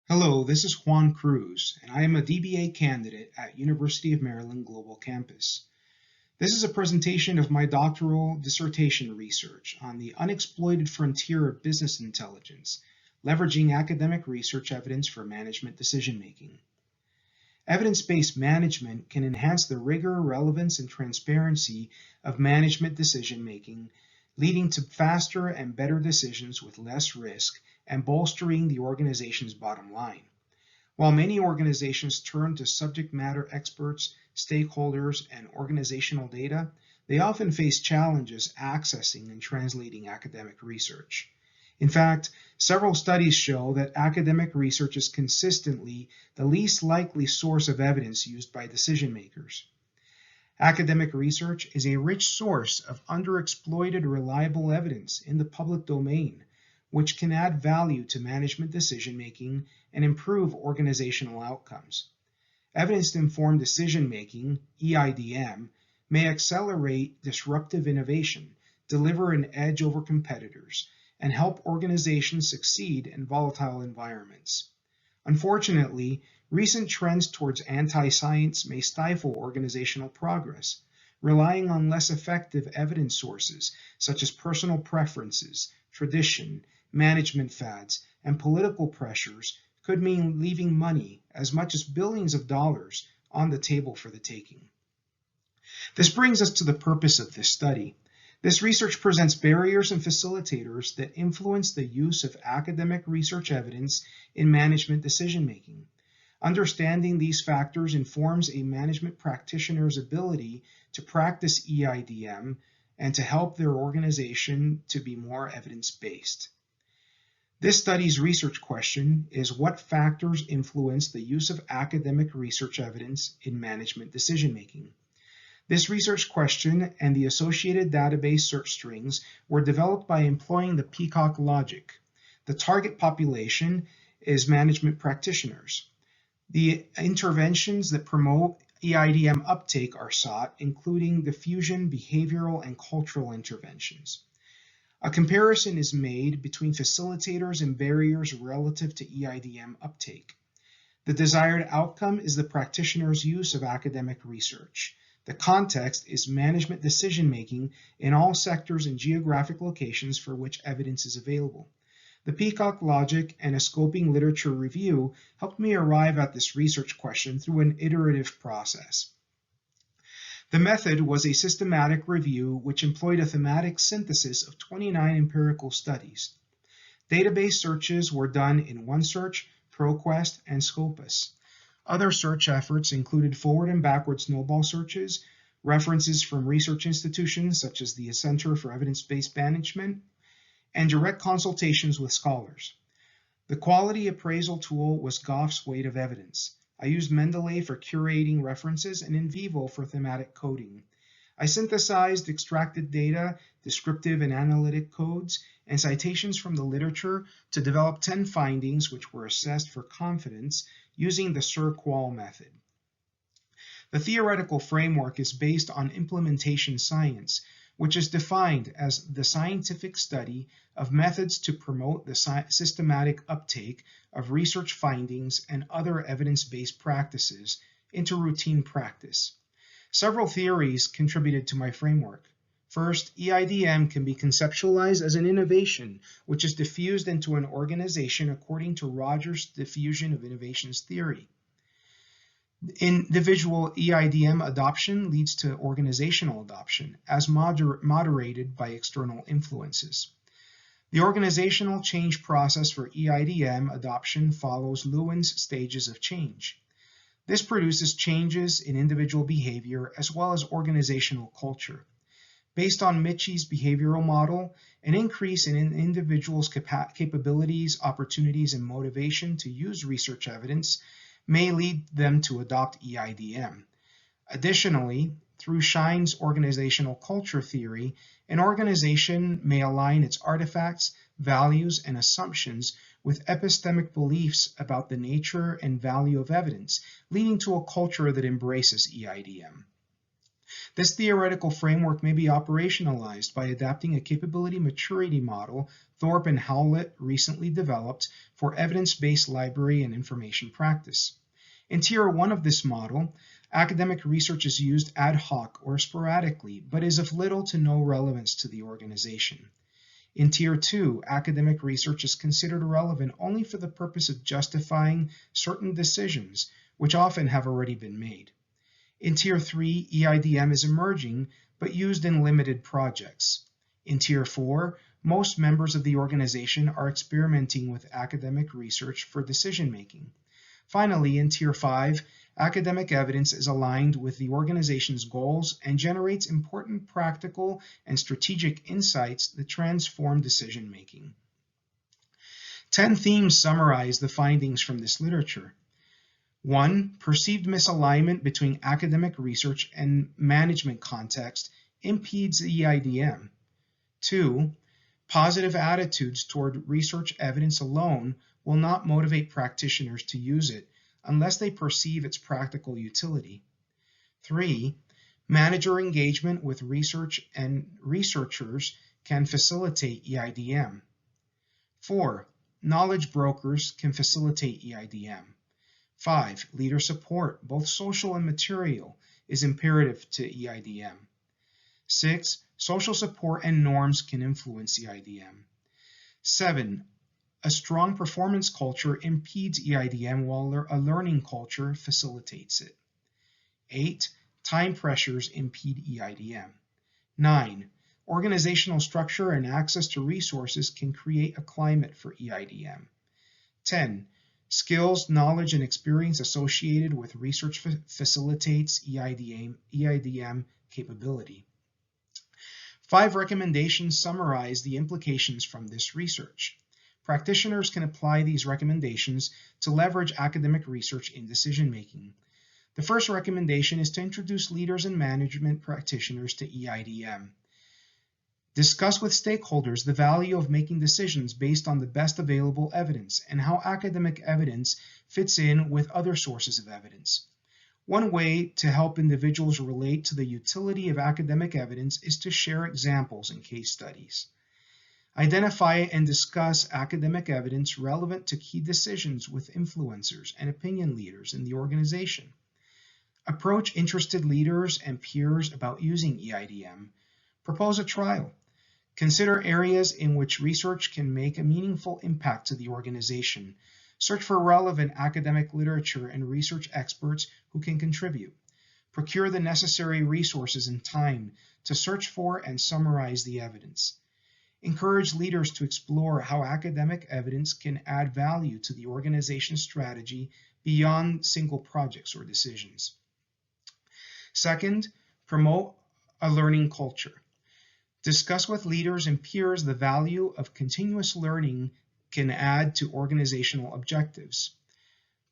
Hello, this is Juan Cruz, and I am a DBA candidate at University of Maryland Global Campus. This is a presentation of my doctoral dissertation research on the unexploited frontier of business intelligence, leveraging academic research evidence for management decision-making. Evidence-based management can enhance the rigor, relevance, and transparency of management decision-making, leading to faster and better decisions with less risk and bolstering the organization's bottom line. While many organizations turn to subject matter experts, stakeholders, and organizational data, they often face challenges accessing and translating academic research. In fact, several studies show that academic research is consistently the least likely source of evidence used by decision makers. Academic research is a rich source of underexploited reliable evidence in the public domain, which can add value to management decision-making and improve organizational outcomes. Evidence-informed decision-making, EIDM, may accelerate disruptive innovation, deliver an edge over competitors, and help organizations succeed in volatile environments. Unfortunately, recent trends towards anti-science may stifle organizational progress. Relying on less effective evidence sources, such as personal preferences, tradition, management fads, and political pressures, could mean leaving money, as much as billions of dollars, on the table for the taking. This brings us to the purpose of this study. This research presents barriers and facilitators that influence the use of academic research evidence in management decision-making. Understanding these factors informs a management practitioner's ability to practice EIDM and to help their organization to be more evidence-based. This study's research question is what factors influence the use of academic research evidence in management decision-making? This research question and the associated database search strings were developed by employing the Peacock logic. The target population is management practitioners. The interventions that promote EIDM uptake are sought, including diffusion, behavioral, and cultural interventions. A comparison is made between facilitators and barriers relative to EIDM uptake. The desired outcome is the practitioner's use of academic research. The context is management decision-making in all sectors and geographic locations for which evidence is available. The Peacock logic and a scoping literature review helped me arrive at this research question through an iterative process. The method was a systematic review which employed a thematic synthesis of 29 empirical studies. Database searches were done in OneSearch, ProQuest, and Scopus. Other search efforts included forward and backward snowball searches, references from research institutions such as the Center for Evidence-Based Management, and direct consultations with scholars. The quality appraisal tool was Gough's weight of evidence. I used Mendeley for curating references and NVivo for thematic coding. I synthesized extracted data, descriptive and analytic codes, and citations from the literature to develop 10 findings which were assessed for confidence using the SIR-Qual method. The theoretical framework is based on implementation science, which is defined as the scientific study of methods to promote the systematic uptake of research findings and other evidence-based practices into routine practice. Several theories contributed to my framework. First, EIDM can be conceptualized as an innovation, which is diffused into an organization according to Rogers' diffusion of innovations theory. Individual EIDM adoption leads to organizational adoption, as moderated by external influences. The organizational change process for EIDM adoption follows Lewin's stages of change. This produces changes in individual behavior as well as organizational culture. Based on Michie's behavioral model, an increase in an individual's capabilities, opportunities, and motivation to use research evidence may lead them to adopt EIDM. Additionally, through Shine's organizational culture theory, an organization may align its artifacts, values, and assumptions with epistemic beliefs about the nature and value of evidence, leading to a culture that embraces EIDM. This theoretical framework may be operationalized by adapting a capability maturity model Thorpe and Howlett recently developed for evidence-based library and information practice. In Tier 1 of this model, academic research is used ad hoc or sporadically, but is of little to no relevance to the organization. In Tier 2, academic research is considered relevant only for the purpose of justifying certain decisions, which often have already been made. In Tier 3, Eidm is emerging, but used in limited projects. In Tier 4, most members of the organization are experimenting with academic research for decision-making. Finally, in Tier 5, academic evidence is aligned with the organization's goals and generates important practical and strategic insights that transform decision-making. 10 themes summarize the findings from this literature. 1. Perceived misalignment between academic research and management context impedes the Eidm. 2. Positive attitudes toward research evidence alone will not motivate practitioners to use it unless they perceive its practical utility. 3. Manager engagement with research and researchers can facilitate Eidm. 4. Knowledge brokers can facilitate Eidm. 5. Leader support, both social and material, is imperative to Eidm. 6. Social support and norms can influence Eidm. 7. A strong performance culture impedes Eidm while a learning culture facilitates it. 8. Time pressures impede Eidm. 9. Organizational structure and access to resources can create a climate for Eidm. 10. Skills, knowledge, and experience associated with research facilitates Eidm capability. 5 recommendations summarize the implications from this research. Practitioners can apply these recommendations to leverage academic research in decision-making. The first recommendation is to introduce leaders and management practitioners to Eidm. Discuss with stakeholders the value of making decisions based on the best available evidence and how academic evidence fits in with other sources of evidence. One way to help individuals relate to the utility of academic evidence is to share examples and case studies. Identify and discuss academic evidence relevant to key decisions with influencers and opinion leaders in the organization. Approach interested leaders and peers about using Eidm. Propose a trial. Consider areas in which research can make a meaningful impact to the organization. Search for relevant academic literature and research experts who can contribute. Procure the necessary resources and time to search for and summarize the evidence. Encourage leaders to explore how academic evidence can add value to the organization's strategy beyond single projects or decisions. Second, promote a learning culture. Discuss with leaders and peers the value of continuous learning can add to organizational objectives.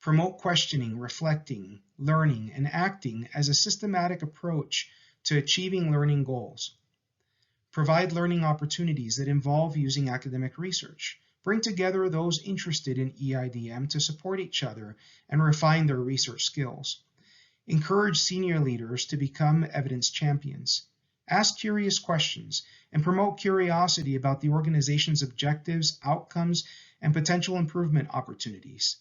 Promote questioning, reflecting, learning, and acting as a systematic approach to achieving learning goals. Provide learning opportunities that involve using academic research. Bring together those interested in Eidm to support each other and refine their research skills. Encourage senior leaders to become evidence champions. Ask curious questions and promote curiosity about the organization's objectives, outcomes, and potential improvement opportunities.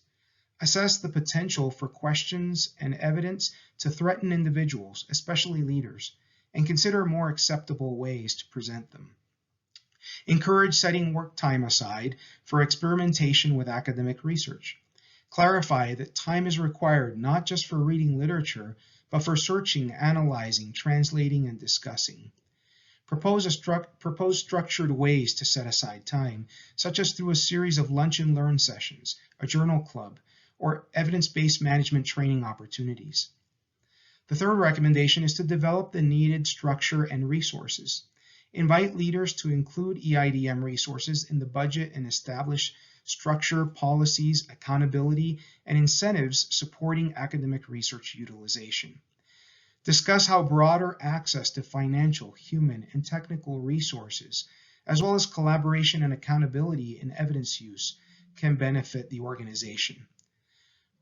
Assess the potential for questions and evidence to threaten individuals, especially leaders, and consider more acceptable ways to present them. Encourage setting work time aside for experimentation with academic research. Clarify that time is required not just for reading literature, but for searching, analyzing, translating, and discussing. Propose structured ways to set aside time, such as through a series of lunch and learn sessions, a journal club, or evidence-based management training opportunities. The third recommendation is to develop the needed structure and resources. Invite leaders to include Eidm resources in the budget and establish structure, policies, accountability, and incentives supporting academic research utilization. Discuss how broader access to financial, human, and technical resources, as well as collaboration and accountability in evidence use, can benefit the organization.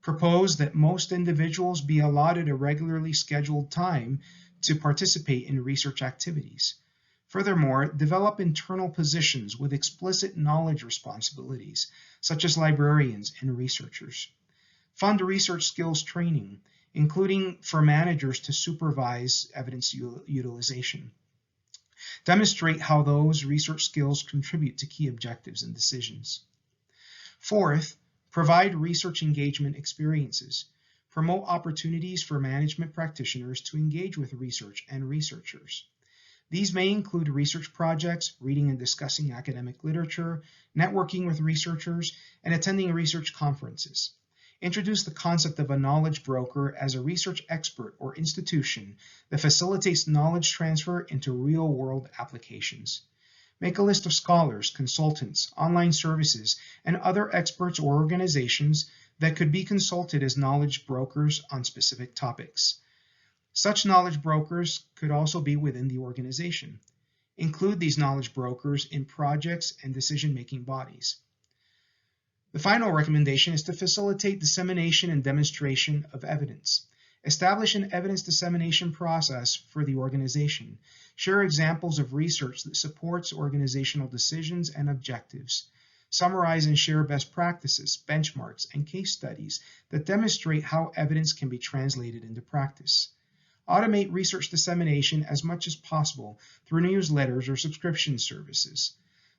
Propose that most individuals be allotted a regularly scheduled time to participate in research activities. Furthermore, develop internal positions with explicit knowledge responsibilities, such as librarians and researchers. Fund research skills training, including for managers to supervise evidence utilization. Demonstrate how those research skills contribute to key objectives and decisions. Fourth, provide research engagement experiences. Promote opportunities for management practitioners to engage with research and researchers. These may include research projects, reading and discussing academic literature, networking with researchers, and attending research conferences. Introduce the concept of a knowledge broker as a research expert or institution that facilitates knowledge transfer into real-world applications. Make a list of scholars, consultants, online services, and other experts or organizations that could be consulted as knowledge brokers on specific topics. Such knowledge brokers could also be within the organization. Include these knowledge brokers in projects and decision-making bodies. The final recommendation is to facilitate dissemination and demonstration of evidence. Establish an evidence dissemination process for the organization. Share examples of research that supports organizational decisions and objectives. Summarize and share best practices, benchmarks, and case studies that demonstrate how evidence can be translated into practice. Automate research dissemination as much as possible through newsletters or subscription services.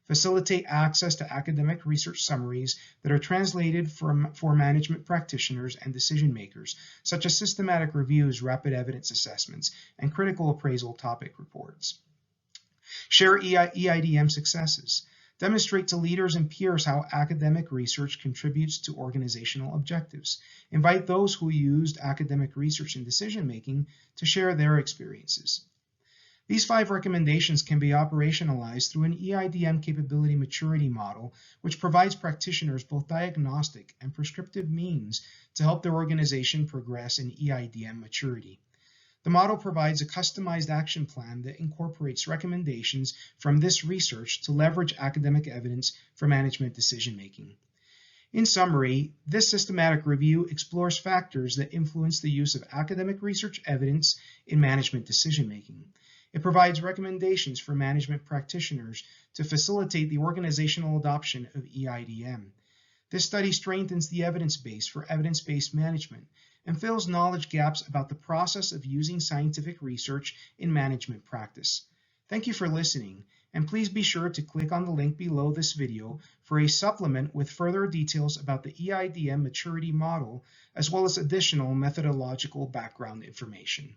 Facilitate access to academic research summaries that are translated for management practitioners and decision makers, such as systematic reviews, rapid evidence assessments, and critical appraisal topic reports. Share Eidm successes. Demonstrate to leaders and peers how academic research contributes to organizational objectives. Invite those who used academic research in decision-making to share their experiences. These 5 recommendations can be operationalized through an Eidm capability maturity model, which provides practitioners both diagnostic and prescriptive means to help their organization progress in Eidm maturity. The model provides a customized action plan that incorporates recommendations from this research to leverage academic evidence for management decision-making. In summary, this systematic review explores factors that influence the use of academic research evidence in management decision-making. It provides recommendations for management practitioners to facilitate the organizational adoption of Eidm. This study strengthens the evidence base for evidence-based management and fills knowledge gaps about the process of using scientific research in management practice. Thank you for listening, and please be sure to click on the link below this video for a supplement with further details about the Eidm maturity model, as well as additional methodological background information.